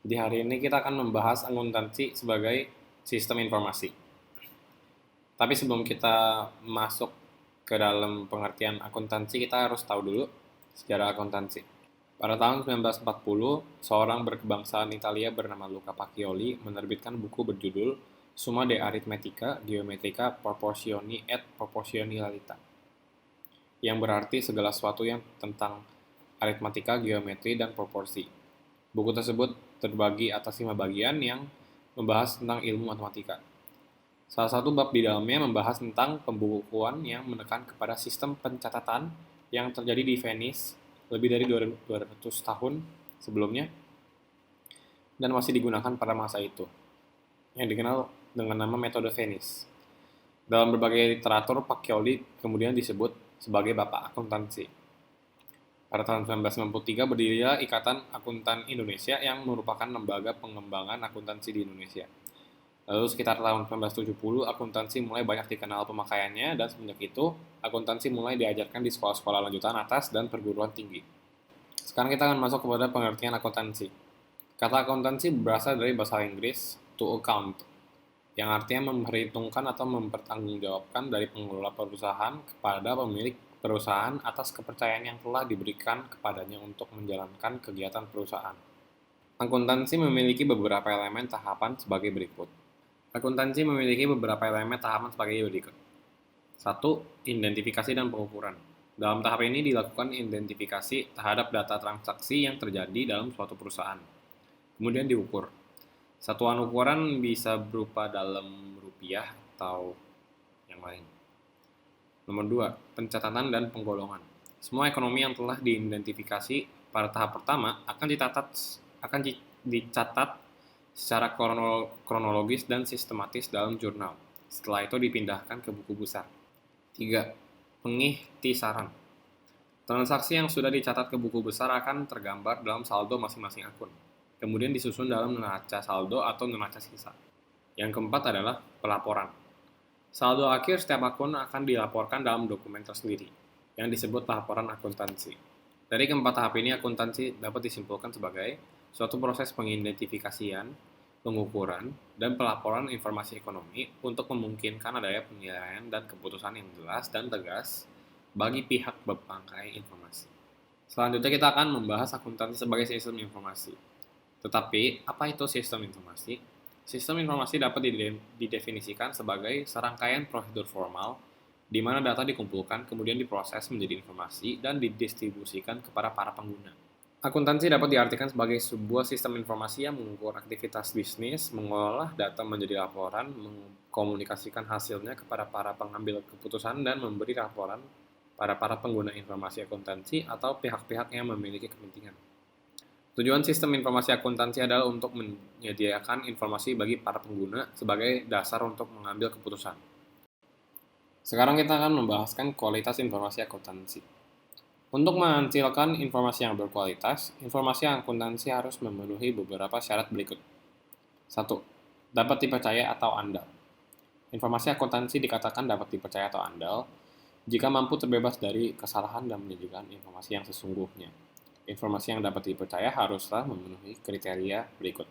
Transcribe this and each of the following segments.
Di hari ini kita akan membahas akuntansi sebagai sistem informasi. Tapi sebelum kita masuk ke dalam pengertian akuntansi, kita harus tahu dulu sejarah akuntansi. Pada tahun 1940, seorang berkebangsaan Italia bernama Luca Pacioli menerbitkan buku berjudul Summa de Arithmetica, Geometrica, Proportioni et Proporzionalità, yang berarti segala sesuatu yang tentang aritmatika, geometri, dan proporsi. Buku tersebut terbagi atas 5 bagian yang membahas tentang ilmu matematika. Salah satu bab di dalamnya membahas tentang pembukuan yang menekan kepada sistem pencatatan yang terjadi di Venice lebih dari 200 tahun sebelumnya dan masih digunakan pada masa itu, yang dikenal dengan nama metode Venice. Dalam berbagai literatur, Pacioli kemudian disebut sebagai Bapak Akuntansi. Pada tahun 1993 berdirilah Ikatan Akuntan Indonesia yang merupakan lembaga pengembangan akuntansi di Indonesia. Lalu sekitar tahun 1970, akuntansi mulai banyak dikenal pemakaiannya, dan semenjak itu, akuntansi mulai diajarkan di sekolah-sekolah lanjutan atas dan perguruan tinggi. Sekarang kita akan masuk kepada pengertian akuntansi. Kata akuntansi berasal dari bahasa Inggris to account, yang artinya memperhitungkan atau mempertanggungjawabkan dari pengelola perusahaan kepada pemilik perusahaan atas kepercayaan yang telah diberikan kepadanya untuk menjalankan kegiatan perusahaan. Akuntansi memiliki beberapa elemen tahapan sebagai berikut. Akuntansi memiliki beberapa elemen tahapan sebagai berikut. 1. Identifikasi dan pengukuran. Dalam tahap ini dilakukan identifikasi terhadap data transaksi yang terjadi dalam suatu perusahaan. Kemudian diukur. Satuan ukuran bisa berupa dalam rupiah atau yang lain. Nomor 2. Pencatatan dan penggolongan. Semua ekonomi yang telah diidentifikasi pada tahap pertama akan dicatat secara kronologis dan sistematis dalam jurnal. Setelah itu dipindahkan ke buku besar. 3. Pengikhtisaran. Transaksi yang sudah dicatat ke buku besar akan tergambar dalam saldo masing-masing akun. Kemudian disusun dalam neraca saldo atau neraca sisa. Yang keempat adalah pelaporan. Saldo akhir setiap akun akan dilaporkan dalam dokumen tersendiri, yang disebut laporan akuntansi. Dari keempat tahap ini, akuntansi dapat disimpulkan sebagai suatu proses pengidentifikasian, pengukuran, dan pelaporan informasi ekonomi untuk memungkinkan adanya penilaian dan keputusan yang jelas dan tegas bagi pihak pemakai informasi. Selanjutnya kita akan membahas akuntansi sebagai sistem informasi. Tetapi, apa itu sistem informasi? Sistem informasi dapat didefinisikan sebagai serangkaian prosedur formal di mana data dikumpulkan, kemudian diproses menjadi informasi dan didistribusikan kepada para pengguna. Akuntansi dapat diartikan sebagai sebuah sistem informasi yang mengukur aktivitas bisnis, mengolah data menjadi laporan, mengkomunikasikan hasilnya kepada para pengambil keputusan, dan memberi laporan pada para pengguna informasi akuntansi atau pihak-pihak yang memiliki kepentingan. Tujuan sistem informasi akuntansi adalah untuk menyediakan informasi bagi para pengguna sebagai dasar untuk mengambil keputusan. Sekarang kita akan membahaskan kualitas informasi akuntansi. Untuk menghasilkan informasi yang berkualitas, informasi akuntansi harus memenuhi beberapa syarat berikut. 1. Dapat dipercaya atau andal. Informasi akuntansi dikatakan dapat dipercaya atau andal jika mampu terbebas dari kesalahan dan menyajikan informasi yang sesungguhnya. Informasi yang dapat dipercaya haruslah memenuhi kriteria berikut.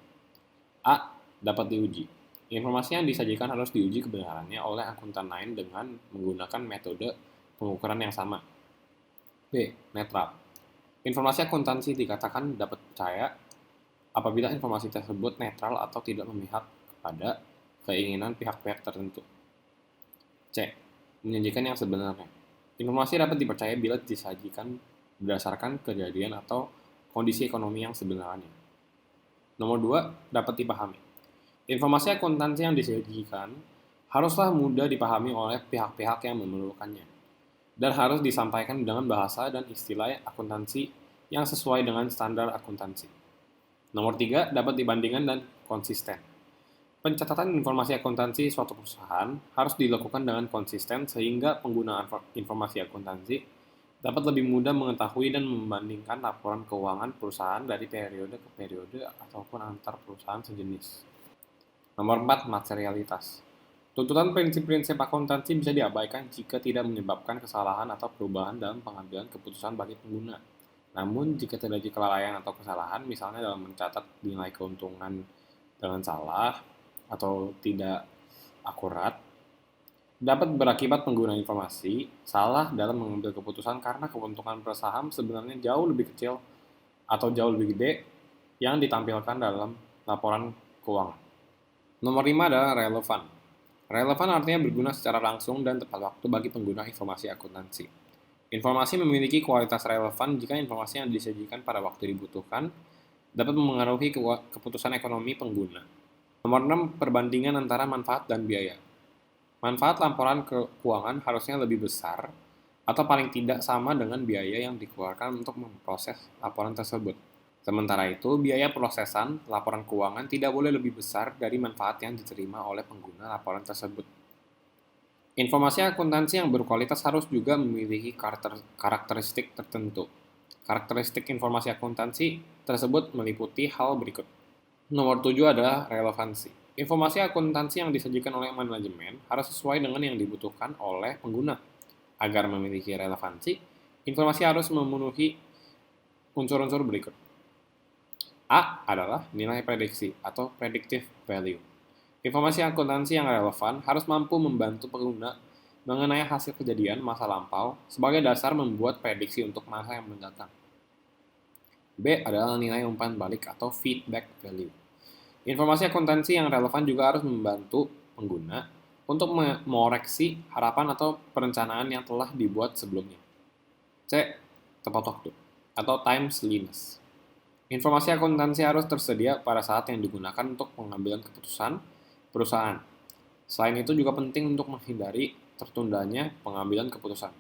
A. Dapat diuji. Informasi yang disajikan harus diuji kebenarannya oleh akuntan lain dengan menggunakan metode pengukuran yang sama. B. Netral. Informasi akuntansi dikatakan dapat dipercaya apabila informasi tersebut netral atau tidak memihak kepada keinginan pihak-pihak tertentu. C. Menyajikan yang sebenarnya. Informasi dapat dipercaya bila disajikan berdasarkan kejadian atau kondisi ekonomi yang sebenarnya. Nomor 2, dapat dipahami. Informasi akuntansi yang disajikan haruslah mudah dipahami oleh pihak-pihak yang memerlukannya, dan harus disampaikan dengan bahasa dan istilah akuntansi yang sesuai dengan standar akuntansi. Nomor 3, dapat dibandingkan dan konsisten. Pencatatan informasi akuntansi suatu perusahaan harus dilakukan dengan konsisten sehingga penggunaan informasi akuntansi dapat lebih mudah mengetahui dan membandingkan laporan keuangan perusahaan dari periode ke periode ataupun antar perusahaan sejenis. Nomor 4, materialitas. Tuntutan prinsip-prinsip akuntansi bisa diabaikan jika tidak menyebabkan kesalahan atau perubahan dalam pengambilan keputusan bagi pengguna. Namun, jika terjadi kelalaian atau kesalahan, misalnya dalam mencatat nilai keuntungan dengan salah atau tidak akurat, dapat berakibat pengguna informasi salah dalam mengambil keputusan karena keuntungan per saham sebenarnya jauh lebih kecil atau jauh lebih gede yang ditampilkan dalam laporan keuangan. Nomor 5 adalah relevan. Relevan artinya berguna secara langsung dan tepat waktu bagi pengguna informasi akuntansi. Informasi memiliki kualitas relevan jika informasi yang disajikan pada waktu dibutuhkan dapat memengaruhi keputusan ekonomi pengguna. Nomor 6, perbandingan antara manfaat dan biaya. Manfaat laporan keuangan harusnya lebih besar atau paling tidak sama dengan biaya yang dikeluarkan untuk memproses laporan tersebut. Sementara itu, biaya prosesan laporan keuangan tidak boleh lebih besar dari manfaat yang diterima oleh pengguna laporan tersebut. Informasi akuntansi yang berkualitas harus juga memiliki karakteristik tertentu. Karakteristik informasi akuntansi tersebut meliputi hal berikut. Nomor 7 adalah relevansi. Informasi akuntansi yang disajikan oleh manajemen harus sesuai dengan yang dibutuhkan oleh pengguna. Agar memiliki relevansi, informasi harus memenuhi unsur-unsur berikut. A adalah nilai prediksi atau predictive value. Informasi akuntansi yang relevan harus mampu membantu pengguna mengenai hasil kejadian masa lampau sebagai dasar membuat prediksi untuk masa yang mendatang. B adalah nilai umpan balik atau feedback value. Informasi akuntansi yang relevan juga harus membantu pengguna untuk mengoreksi harapan atau perencanaan yang telah dibuat sebelumnya. C. Tepat waktu atau timeliness. Informasi akuntansi harus tersedia pada saat yang digunakan untuk pengambilan keputusan perusahaan. Selain itu juga penting untuk menghindari tertundanya pengambilan keputusan.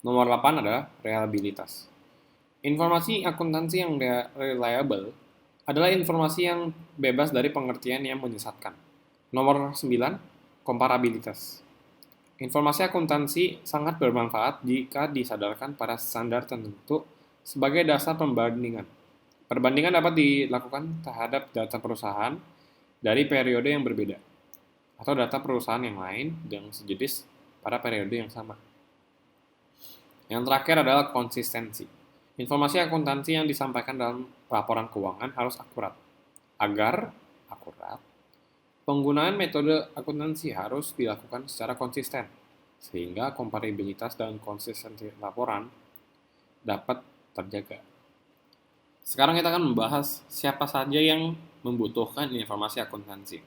Nomor 8 adalah reliabilitas. Informasi akuntansi yang reliable adalah informasi yang bebas dari pengertian yang menyesatkan. Nomor 9, komparabilitas. Informasi akuntansi sangat bermanfaat jika disadarkan pada standar tertentu sebagai dasar pembandingan. Perbandingan dapat dilakukan terhadap data perusahaan dari periode yang berbeda, atau data perusahaan yang lain yang sejenis pada periode yang sama. Yang terakhir adalah konsistensi. Informasi akuntansi yang disampaikan dalam laporan keuangan harus akurat. Agar akurat, penggunaan metode akuntansi harus dilakukan secara konsisten, sehingga komparabilitas dan konsistensi laporan dapat terjaga. Sekarang kita akan membahas siapa saja yang membutuhkan informasi akuntansi.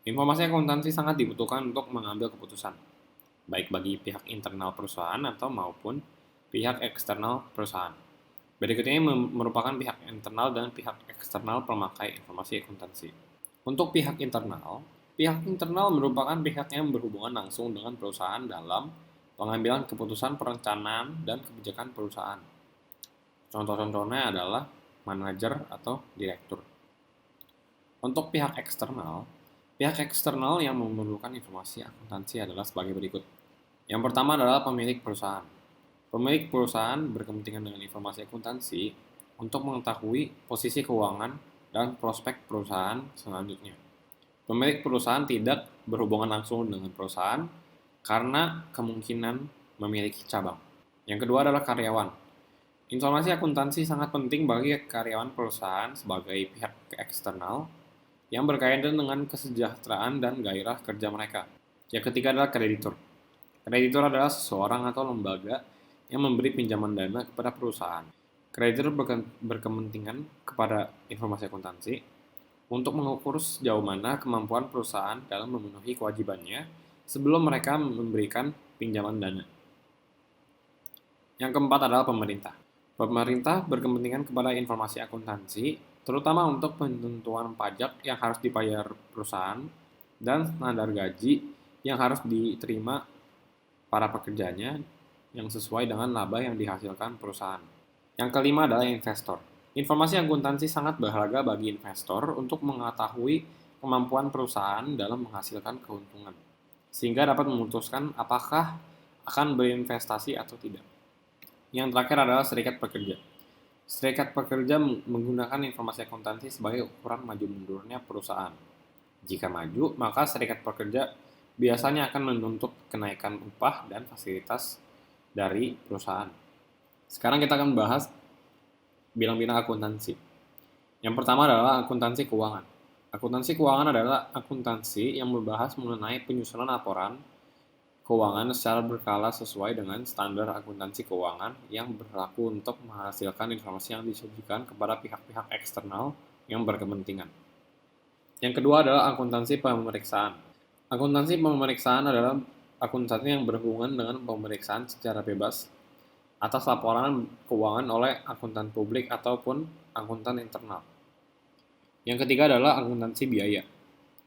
Informasi akuntansi sangat dibutuhkan untuk mengambil keputusan, baik bagi pihak internal perusahaan atau maupun pihak eksternal perusahaan. Berikut ini merupakan pihak internal dan pihak eksternal pemakai informasi akuntansi. Untuk pihak internal merupakan pihak yang berhubungan langsung dengan perusahaan dalam pengambilan keputusan perencanaan dan kebijakan perusahaan. Contoh-contohnya adalah manajer atau direktur. Untuk pihak eksternal yang memerlukan informasi akuntansi adalah sebagai berikut. Yang pertama adalah pemilik perusahaan. Pemilik perusahaan berkepentingan dengan informasi akuntansi untuk mengetahui posisi keuangan dan prospek perusahaan selanjutnya. Pemilik perusahaan tidak berhubungan langsung dengan perusahaan karena kemungkinan memiliki cabang. Yang kedua adalah karyawan. Informasi akuntansi sangat penting bagi karyawan perusahaan sebagai pihak eksternal yang berkaitan dengan kesejahteraan dan gairah kerja mereka. Yang ketiga adalah kreditur. Kreditur adalah seseorang atau lembaga yang memberi pinjaman dana kepada perusahaan. Kreditur berkepentingan kepada informasi akuntansi untuk mengukur sejauh mana kemampuan perusahaan dalam memenuhi kewajibannya sebelum mereka memberikan pinjaman dana. Yang keempat adalah pemerintah. Pemerintah berkepentingan kepada informasi akuntansi, terutama untuk penentuan pajak yang harus dibayar perusahaan dan standar gaji yang harus diterima para pekerjanya yang sesuai dengan laba yang dihasilkan perusahaan. Yang kelima adalah investor. Informasi akuntansi sangat berharga bagi investor untuk mengetahui kemampuan perusahaan dalam menghasilkan keuntungan, sehingga dapat memutuskan apakah akan berinvestasi atau tidak. Yang terakhir adalah serikat pekerja. Serikat pekerja menggunakan informasi akuntansi sebagai ukuran maju mundurnya perusahaan. Jika maju, maka serikat pekerja biasanya akan menuntut kenaikan upah dan fasilitas dari perusahaan. Sekarang kita akan bahas bilang-bilang akuntansi. Yang pertama adalah akuntansi keuangan. Akuntansi keuangan adalah akuntansi yang membahas mengenai penyusunan laporan keuangan secara berkala sesuai dengan standar akuntansi keuangan yang berlaku untuk menghasilkan informasi yang disajikan kepada pihak-pihak eksternal yang berkepentingan. Yang kedua adalah akuntansi pemeriksaan. Akuntansi pemeriksaan adalah akuntansi yang berhubungan dengan pemeriksaan secara bebas atas laporan keuangan oleh akuntan publik ataupun akuntan internal. Yang ketiga adalah akuntansi biaya.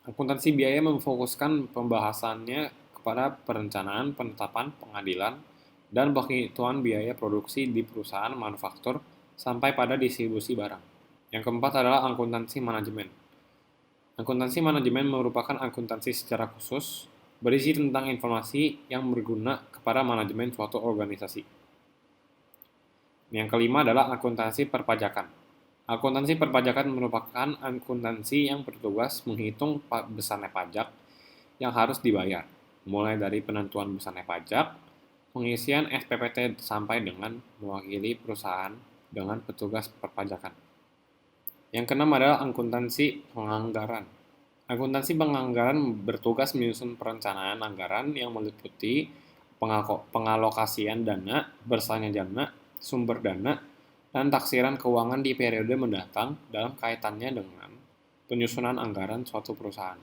Akuntansi biaya memfokuskan pembahasannya kepada perencanaan, penetapan, pengadilan, dan penghitungan biaya produksi di perusahaan manufaktur sampai pada distribusi barang. Yang keempat adalah akuntansi manajemen. Akuntansi manajemen merupakan akuntansi secara khusus berisi tentang informasi yang berguna kepada manajemen suatu organisasi. Yang kelima adalah akuntansi perpajakan. Akuntansi perpajakan merupakan akuntansi yang bertugas menghitung besarnya pajak yang harus dibayar, mulai dari penentuan besarnya pajak, pengisian SPPT sampai dengan mewakili perusahaan dengan petugas perpajakan. Yang keenam adalah akuntansi penganggaran. Akuntansi penganggaran bertugas menyusun perencanaan anggaran yang meliputi pengalokasian dana, bersalnya dana, sumber dana, dan taksiran keuangan di periode mendatang dalam kaitannya dengan penyusunan anggaran suatu perusahaan.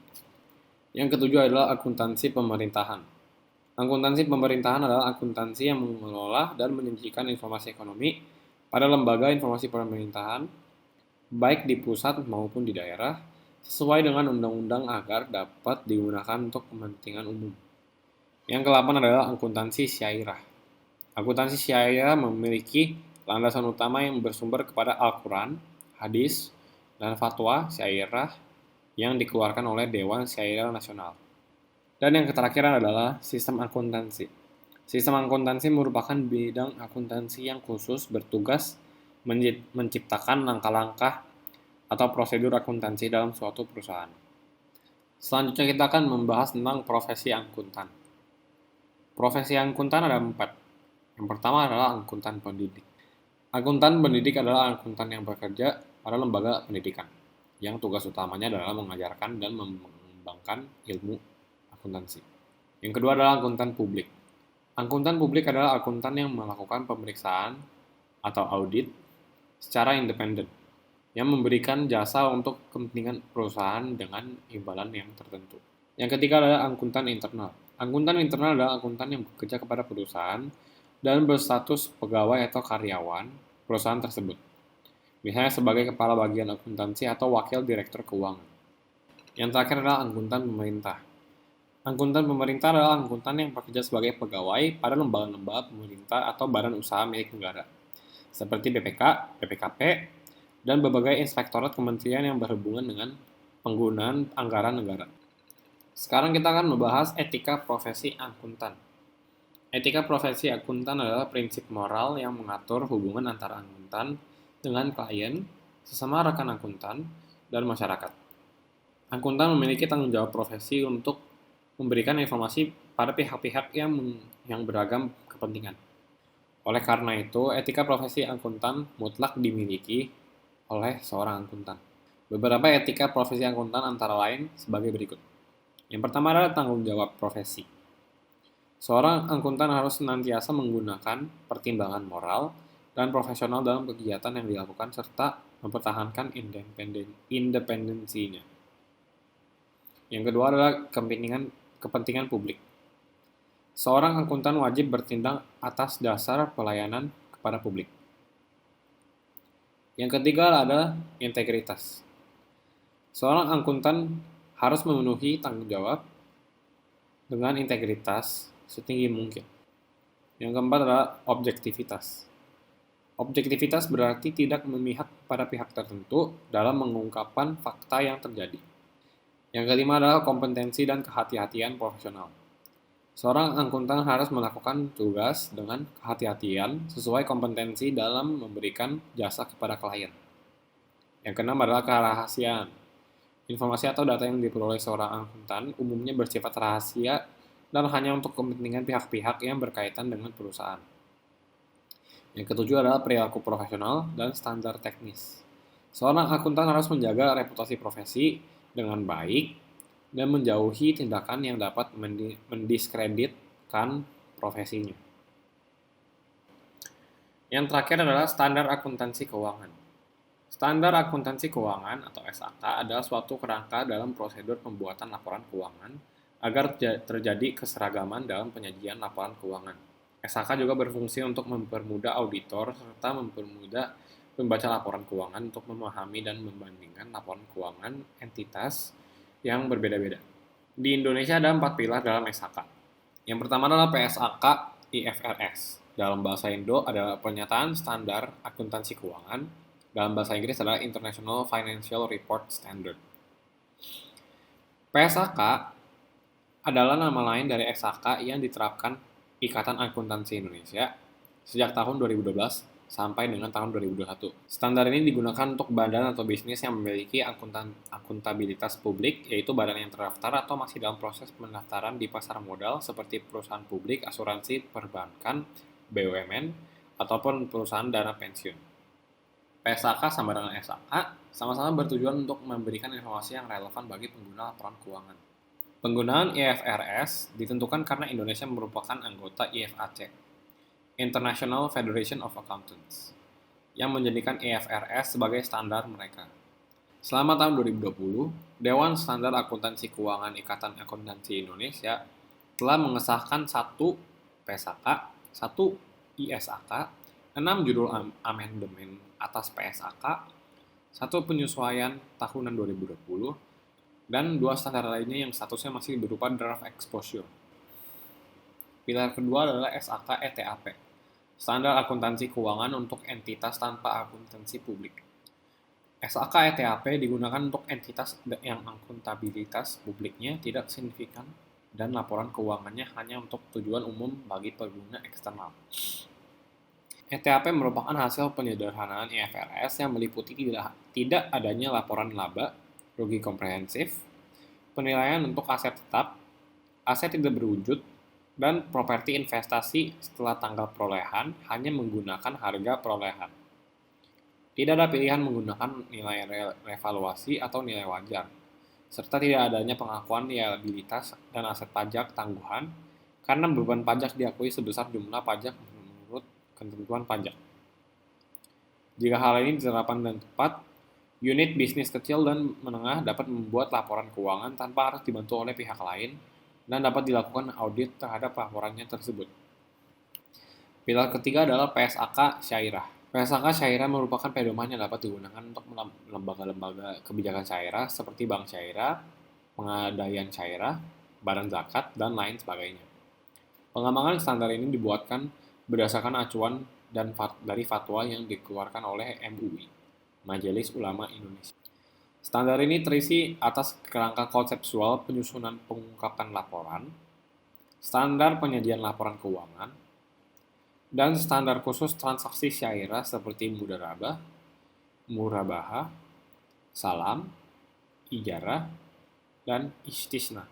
Yang ketujuh adalah akuntansi pemerintahan. Akuntansi pemerintahan adalah akuntansi yang mengelola dan menyajikan informasi ekonomi pada lembaga informasi pemerintahan, baik di pusat maupun di daerah, sesuai dengan undang-undang agar dapat digunakan untuk kepentingan umum. Yang ke-8 adalah akuntansi syairah. Akuntansi syairah memiliki landasan utama yang bersumber kepada Al-Quran, hadis, dan fatwa syairah yang dikeluarkan oleh Dewan Syairah Nasional. Dan yang terakhir adalah sistem akuntansi. Sistem akuntansi merupakan bidang akuntansi yang khusus bertugas menciptakan langkah-langkah atau prosedur akuntansi dalam suatu perusahaan. Selanjutnya kita akan membahas tentang profesi akuntan. Profesi akuntan ada 4. Yang pertama adalah akuntan pendidik. Akuntan pendidik adalah akuntan yang bekerja pada lembaga pendidikan, yang tugas utamanya adalah mengajarkan dan mengembangkan ilmu akuntansi. Yang kedua adalah akuntan publik. Akuntan publik adalah akuntan yang melakukan pemeriksaan atau audit secara independen, yang memberikan jasa untuk kepentingan perusahaan dengan imbalan yang tertentu. Yang ketiga adalah akuntan internal. Akuntan internal adalah akuntan yang bekerja kepada perusahaan dan berstatus pegawai atau karyawan perusahaan tersebut, misalnya sebagai kepala bagian akuntansi atau wakil direktur keuangan. Yang terakhir adalah akuntan pemerintah. Akuntan pemerintah adalah akuntan yang bekerja sebagai pegawai pada lembaga-lembaga pemerintah atau badan usaha milik negara, seperti BPK, BPKP, dan berbagai inspektorat kementerian yang berhubungan dengan penggunaan anggaran negara. Sekarang kita akan membahas etika profesi akuntan. Etika profesi akuntan adalah prinsip moral yang mengatur hubungan antara akuntan dengan klien, sesama rekan akuntan, dan masyarakat. Akuntan memiliki tanggung jawab profesi untuk memberikan informasi pada pihak-pihak yang beragam kepentingan. Oleh karena itu, etika profesi akuntan mutlak dimiliki oleh seorang akuntan. Beberapa etika profesi akuntan antara lain sebagai berikut. Yang pertama adalah tanggung jawab profesi. Seorang akuntan harus senantiasa menggunakan pertimbangan moral dan profesional dalam kegiatan yang dilakukan serta mempertahankan independensinya. Yang kedua adalah kepentingan publik. Seorang akuntan wajib bertindak atas dasar pelayanan kepada publik. Yang ketiga adalah integritas. Seorang akuntan harus memenuhi tanggung jawab dengan integritas setinggi mungkin. Yang keempat adalah objektivitas. Objektivitas berarti tidak memihak pada pihak tertentu dalam mengungkapkan fakta yang terjadi. Yang kelima adalah kompetensi dan kehati-hatian profesional. Seorang akuntan harus melakukan tugas dengan kehati-hatian sesuai kompetensi dalam memberikan jasa kepada klien. Yang keenam adalah kerahasiaan. Informasi atau data yang diperoleh seorang akuntan umumnya bersifat rahasia dan hanya untuk kepentingan pihak-pihak yang berkaitan dengan perusahaan. Yang ketujuh adalah perilaku profesional dan standar teknis. Seorang akuntan harus menjaga reputasi profesi dengan baik dan menjauhi tindakan yang dapat mendiskreditkan profesinya. Yang terakhir adalah standar akuntansi keuangan. Standar akuntansi keuangan atau SAK adalah suatu kerangka dalam prosedur pembuatan laporan keuangan agar terjadi keseragaman dalam penyajian laporan keuangan. SAK juga berfungsi untuk mempermudah auditor serta mempermudah pembaca laporan keuangan untuk memahami dan membandingkan laporan keuangan entitas yang berbeda-beda. Di Indonesia ada 4 pilar dalam SAK. Yang pertama adalah PSAK IFRS. Dalam bahasa Indo adalah pernyataan standar akuntansi keuangan. Dalam bahasa Inggris adalah International Financial Report Standard. PSAK adalah nama lain dari SAK yang diterapkan Ikatan Akuntansi Indonesia sejak tahun 2012 sampai dengan tahun 2021. Standar ini digunakan untuk badan atau bisnis yang memiliki akuntabilitas publik, yaitu badan yang terdaftar atau masih dalam proses pendaftaran di pasar modal seperti perusahaan publik, asuransi, perbankan, BUMN, ataupun perusahaan dana pensiun. PSAK sama dengan SAK sama-sama bertujuan untuk memberikan informasi yang relevan bagi pengguna laporan keuangan. Penggunaan IFRS ditentukan karena Indonesia merupakan anggota IFAC, International Federation of Accountants, yang menjadikan IFRS sebagai standar mereka. Selama tahun 2020, Dewan Standar Akuntansi Keuangan Ikatan Akuntansi Indonesia telah mengesahkan 1 PSAK, 1 ISAK, 6 judul amandemen atas PSAK, 1 penyesuaian tahunan 2020, dan 2 standar lainnya yang statusnya masih berupa draft exposure. Pilar kedua adalah SAK ETAP, Standar Akuntansi Keuangan untuk entitas tanpa akuntansi publik. SAK ETAP digunakan untuk entitas yang akuntabilitas publiknya tidak signifikan dan laporan keuangannya hanya untuk tujuan umum bagi pengguna eksternal. ETAP merupakan hasil penyederhanaan IFRS yang meliputi tidak adanya laporan laba, rugi komprehensif, penilaian untuk aset tetap, aset tidak berwujud, dan properti investasi setelah tanggal perolehan hanya menggunakan harga perolehan. Tidak ada pilihan menggunakan nilai revaluasi atau nilai wajar, serta tidak adanya pengakuan liabilitas dan aset pajak tangguhan karena beban pajak diakui sebesar jumlah pajak menurut ketentuan pajak. Jika hal ini diterapkan dengan tepat, unit bisnis kecil dan menengah dapat membuat laporan keuangan tanpa harus dibantu oleh pihak lain dan dapat dilakukan audit terhadap laporannya tersebut. Pilar ketiga adalah PSAK Syairah. PSAK Syairah merupakan pedoman yang dapat digunakan untuk lembaga-lembaga kebijakan syairah seperti Bank Syairah, Pengadaian Syairah, Badan Zakat, dan lain sebagainya. Pengembangan standar ini dibuatkan berdasarkan acuan dari fatwa yang dikeluarkan oleh MUI, Majelis Ulama Indonesia. Standar ini terisi atas kerangka konseptual penyusunan pengungkapan laporan, standar penyajian laporan keuangan, dan standar khusus transaksi syairah seperti mudharabah, murabaha, salam, ijarah, dan istisna.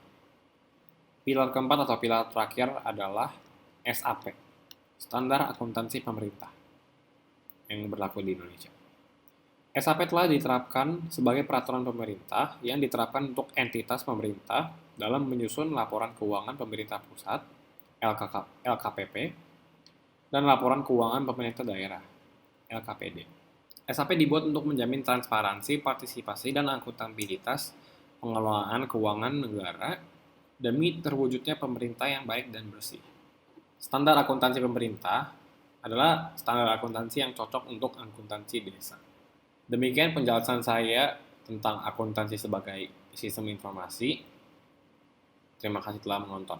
Pilar keempat atau pilar terakhir adalah SAP, Standar Akuntansi Pemerintah, yang berlaku di Indonesia. SAP telah diterapkan sebagai peraturan pemerintah yang diterapkan untuk entitas pemerintah dalam menyusun laporan keuangan pemerintah pusat, LKPP, dan laporan keuangan pemerintah daerah, LKPD. SAP dibuat untuk menjamin transparansi, partisipasi, dan akuntabilitas pengelolaan keuangan negara demi terwujudnya pemerintah yang baik dan bersih. Standar akuntansi pemerintah adalah standar akuntansi yang cocok untuk akuntansi desa. Demikian penjelasan saya tentang akuntansi sebagai sistem informasi. Terima kasih telah menonton.